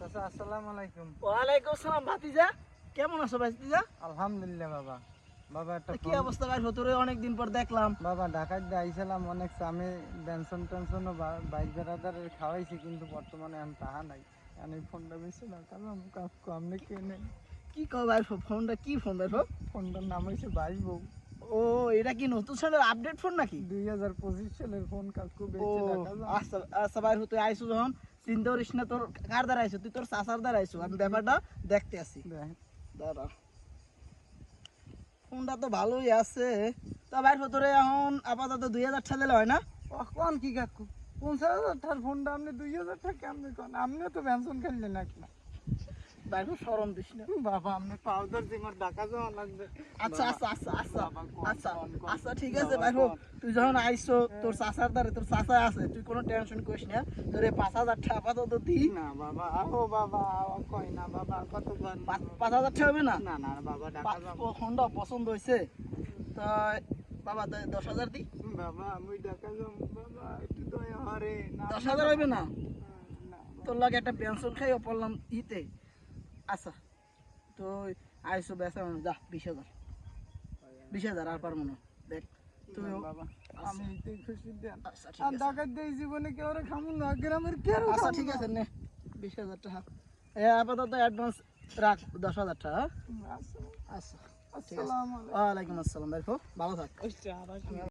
চাচা আসসালামু আলাইকুম। ওয়ালাইকুম আসসালাম ভাতিজা, কেমন আছো ভাতিজা? আলহামদুলিল্লাহ বাবা। বাবা একটা কি অবস্থা ভাই, তোরে অনেকদিন পর দেখলাম। বাবা ঢাকায় আইছিলাম, অনেক আমি বেনসন টেনশন ও বাইক বেড়াদারের খাওয়াইছি, কিন্তু বর্তমানে আমি তাহা নাই। আমি ফোনটা বেশি না কারণ কাকু আপনি কেনে। কি কও ভাই, ফোনটা কি ফোন ভাই? ফোনটার নাম হয়েছে বাইশ বউ। ও, এটা কি নতুন সালের আপডেট ফোন নাকি? 2025 সালের ফোন কাকু ও বেঁচে ঢাকা যাও। আচ্ছা আচ্ছা ভাই, তুই আইসু যখন চিন্তা করিস না। তোর কার দ্বারা আইসু? তুই তোর চাচার দ্বারা আইসু। আমি ব্যাপারটা দেখতে আসি। দাঁড়া, ফোনটা তো ভালোই আছে। তা ভাই তোরে এখন আপাতত 2000 টাকা দিলে হয় না? কোন কি কাকু 50,000 টাকার ফোনটা আপনি 2,000 টাকা কেমনি কোন? আপনিও তো বেনসন খেললেন নাকি না? ভাই শরম দিস না বাবা আপনি পাউডার জিমার ঢাকা যাওয়া লাগবে। আচ্ছা আচ্ছা আচ্ছা আচ্ছা বাবা, কোন, আচ্ছা কোন, কোন। আচ্ছা ঠিক আছে বাবা, ভাই। কোন। তুই যখন আইসো তোর চাচার দ্বারে, তোর চাচা আছে, তুই কোনো টেনশন করিস না। তোর এই 5,000 টাকা আপাতত দি। না বাবা, ও বাবা, কই না বাবা, কত বার 5,000 টাকা হবে না? না না বাবা, ঢাকা যাবো। ফোনটা পছন্দ হয়েছে তো বাবা, 10,000 দি। বাবা আমি ঢাকা যাবো বাবা, একটু দয়া হরে না। 10,000 হইবে না? না, তোর লাগে একটা পেনশন খাইও পড়লাম ইতে। আচ্ছা তো আইসো বেসা যা 20,000। 20,000 আর পারবো না। দেখ তুই বাবা আমি এতেই খুশি দেন। আচ্ছা ঠিক আর আছে। ঢাকার দেই জীবনে কেউ খামু না, গ্রামের কেউ আচ্ছা ঠিক আছে নে 20,000 টাকা। আপাতত অ্যাডভান্স রাখ 10,000 টাকা। আচ্ছা, আচ্ছা ঠিক আছে। আসসালামু আলাইকুম। ওয়ালাইকুম আসসালাম ভাই, ভালো থাক। আচ্ছা,